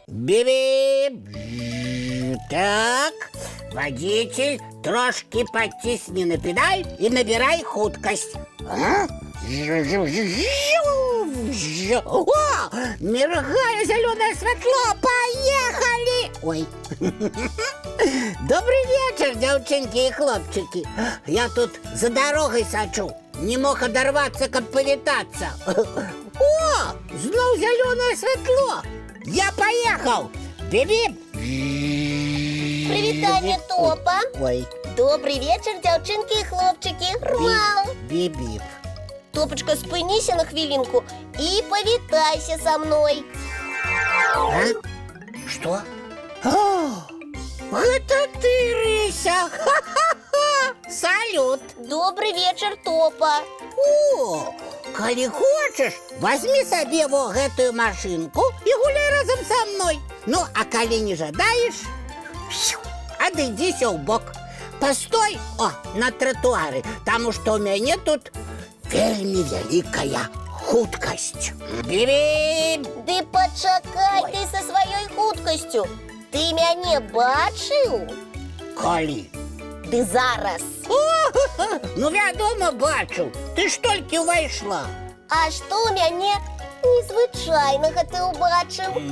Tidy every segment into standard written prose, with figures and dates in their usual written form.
Біп-біп. Так, водитель, трошки потисни на педаль и набирай хуткость. А? О, миргає зеленое светло, поехали! Ой. Добрый вечер, девчонки и хлопчики. Я тут за дорогой сочу, не мог одорваться, как повитаться. О, знов зеленое светло. Я поехал! Біп-біп! Привітання, Топа! Ой. Добрий вечір, дівчинки і хлопчики! Рвал! Біп-біп! Топочка, спиніся на хвилинку і повітайся со мною. А? Что? О, это ты, Рыся! Ха-ха-ха! Салют! Добрий вечір, Топа! О, коли хочешь, возьми себе вот эту машинку и гуляй разом со мной. Ну, а коли не жадаешь, отойдися в бок. Постой, на тротуаре, потому что у меня тут вельми великая хуткость. Біп-біп! Ды почакай ти со своєю хуткостю. Ти мяне бачив? Коли? Ды зараз. Ну, вядома, бачу. Ти ж тільки вийшла. А що у мяне незвичайного ти убачив?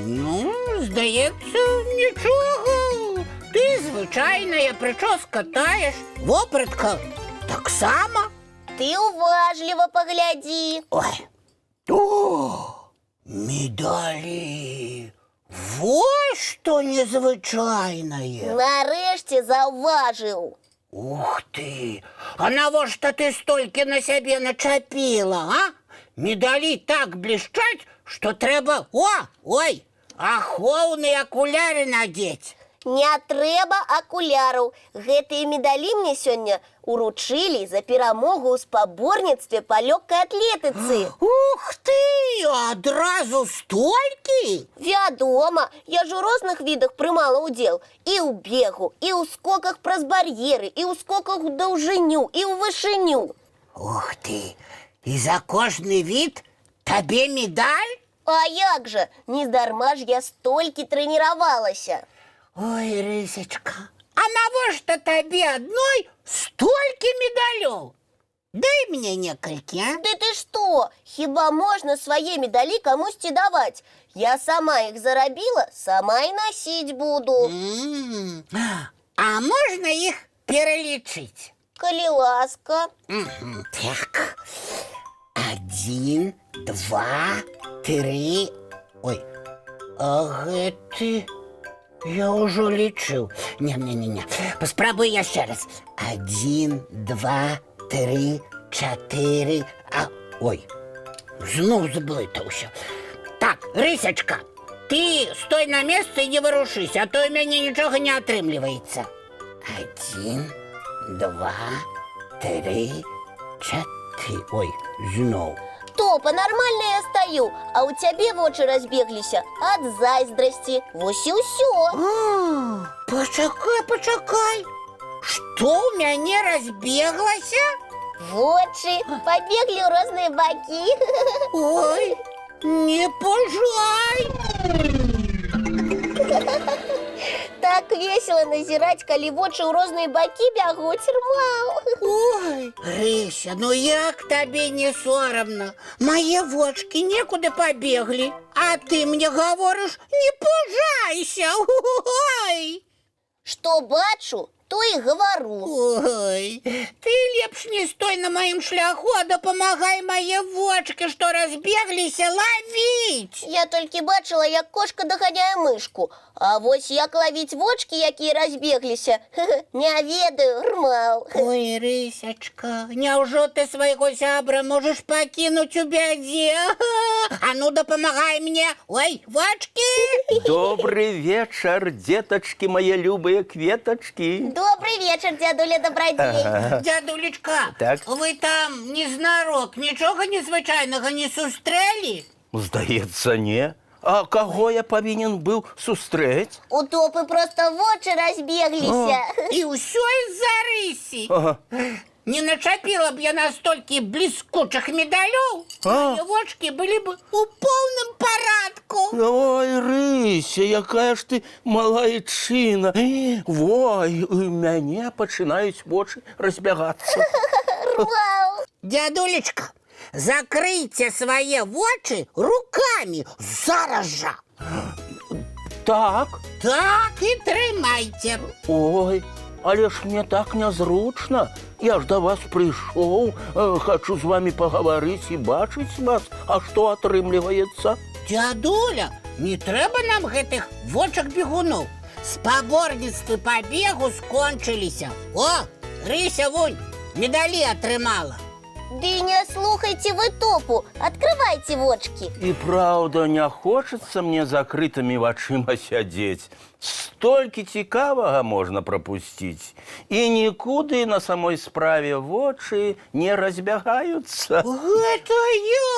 Ну, здається, нічого. Ти звичайна, прическа таєш, вопратка так само. Ти уважливо погляди. Ой. О, медалі. Вот що незвичайне. Нарешті зауважив. Ух ты! А навошта ты столько на себе начапила, а? Медали так блещать, что треба... Ой, ахоўныя окуляры надеть. Не трэба акуляраў. Гэтыя медалі мне сёння уручылі за перамогу ў спаборніцтве па лёгкай атлетыцы. Ух ты! Адразу столькі? Вядома, я ж у розных відах прымала ўдзел. І ў бегу, і ў скоках праз бар'еры, і ў скоках у даўжыню, і ў вышыню. Ух ты! І за кожны від табе медаль? А як жа, нездарма ж я столькі трэніравалася. Ой, Рысечка, а навошта табе адной столькі медалёў? Дай мне некалькі, а? Ды ты што? Хіба можна свае медалі камусьці даваць? Я сама іх зарабіла, сама і насіць буду. А можна іх пералічыць? Калі ласка. Так, 1, 2, 3... Ой, а гэты... Я ўжо лічыў. Не. Паспрабуй яшчэ раз. 1, 2, 3, 4... Ой, зноў заблытаўся. Так, Рысячка, ты стой на месцы і не варушыся, а то ў мяне нічога не атрымліваецца. 1, 2, 3, 4... Ой, зноў. Топа, нормально я стою, а у цябе вочы разбегліся ад зайздрасці. Вось і ўсё. Пачакай. Што ў мяне разбеглася? Вочы пабеглі ў розныя бакі. Ой, не пужай! Так весело назіраць, калі вочы ў розныя бакі бягуць, рмаў. Ой, Рыся, ну як табе не сорамна? Мае вочки некуды пабеглі, а ты мне гаворыш, не пужайся! Ой! Што бачу, то і гавару. Ой, ты лепш не стой на маім шляху, а дапамагай мае вочки, што разбегліся, лавіць! Я толькі бачыла, як кошка даганяе мышку. А вось як лавіць вочки, якія разбегліся, не ведаю, рмаў. Ой, Рысячка, няўжо ты свайго сябра можаш пакінуць у бядзе? А ну дапамагай мне! Ой, вочки! Добрый вечер, деточки, мои любые кветочки. Добрый вечер, дядуля Добродей. Дядулечка, Так. ви там незнарок нічого незвичайного не сустрели? Здається, ні. А кого я повинен був зустріти? Утопы просто в очи разбеглись. І все із-за рисі. Ага. Не начапила б я настільки блискучих медалів, А. мої очки були б у повному порядку. Ой, Рися, яка ж ти малайчина. Ой, у мене починають очі розбігатися. Вау! Дядулечка, закрийте свої очі руками зараз же. Так, Так і тримайте. ой, але ж мне так незручно. Я ж до вас прийшов, хочу з вами поговорити і бачити вас. А що отрымливается? Дядуля, не треба нам гэтых вочак бегунов. Спаборніцтвы по бегу скончыліся. О, Рыся вунь, медалі атрымала. Да не слухайте вы топу, открывайте вочки. І правда, не хочеться мне закрытыми вачыма сядзець. Столькі цікавага можна пропустить. І нікуди на самой справе вочы не разбягаюцца. Гэта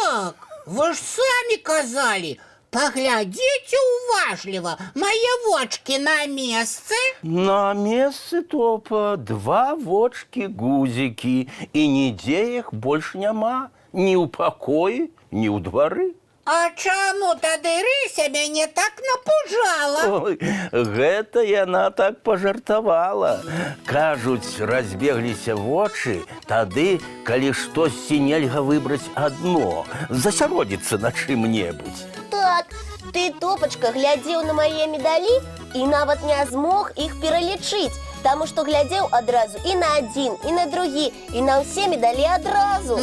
як? Вы ж самі казалі. Паглядзіце уважліва, мае вочки на месцы. На месцы топа два вочки-гузики, і нідзе іх больш няма. Ні ў пакоі, ні ў двары. А чаму тады Рыся мяне так напужала? Ой, гэта яна так пажартавала. Кажуць, разбегліся вочы, тады, калі штосьці нельга выбраць адно, засяродзіцца на чым-небудзь. Так, ты, Топочка, глядзеў на мае медалі і нават не змог іх пералічыць, таму што глядзеў адразу і на адзін, і на другі, і на ўсе медалі адразу.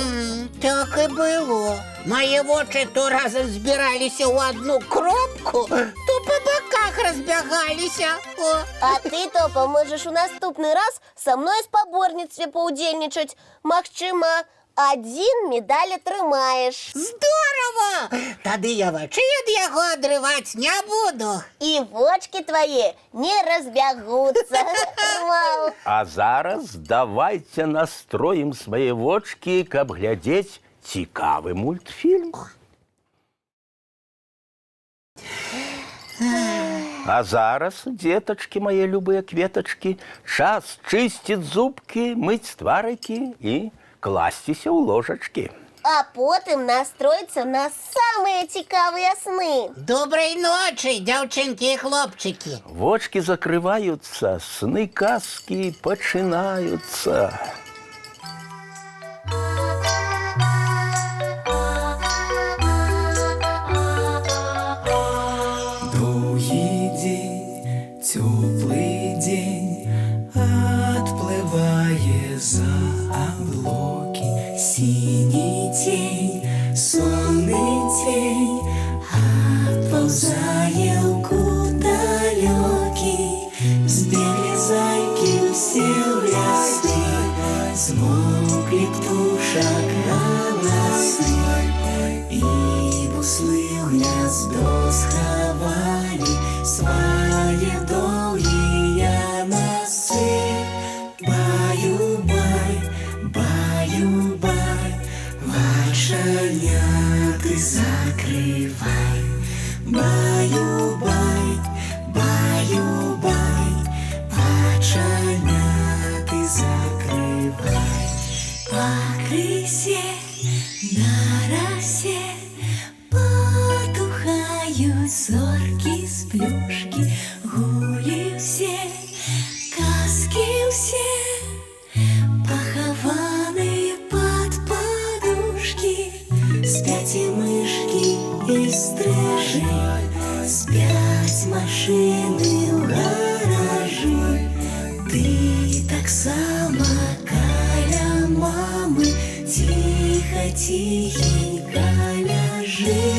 Так і было. Мае вочы то разам збіраліся ў адну кропку, то па баках разбягаліся. О. А ты, Топа, можаш у наступны раз са мной у спаборніцтве паўдзельнічаць. Магчыма, адзін медаль атрымаеш. Здорово! Тады я вачэй ад яго адрываць не буду. І вочки твае не разбягуцца. Вау! А зараз давайте настроім свае вочки, каб глядзець цікавы мультфільм. А зараз, деточки мои любые кветочки, час чистить зубки, мыть тварики и класціся ў ложачки. А потым настроіцца на самыя цікавыя сны. Доброй ночи, дзяўчынкі і хлопчыкі. Вочки закрываются, сны казки починаются. Довгий день, теплый день, отплывая за облаки. Синий тень, сонный тень, отползая куда далекий. Сбегли зайки все в лесу, смолкли птушек голосы, и буслы в гнездо сховали свои долгие носы. Баю-бай, баю-бай, вошаняты закрывай. Баю-бай, баю-бай, вошаняты закрывай. По крысе на росе потухают зорки с плюшки. Гули все, казки все, похованные под подушки. Спят и мышки, и стрижи, спят машины в гаражи. Ты так само каля мамы, тихо-тихенько ляжи.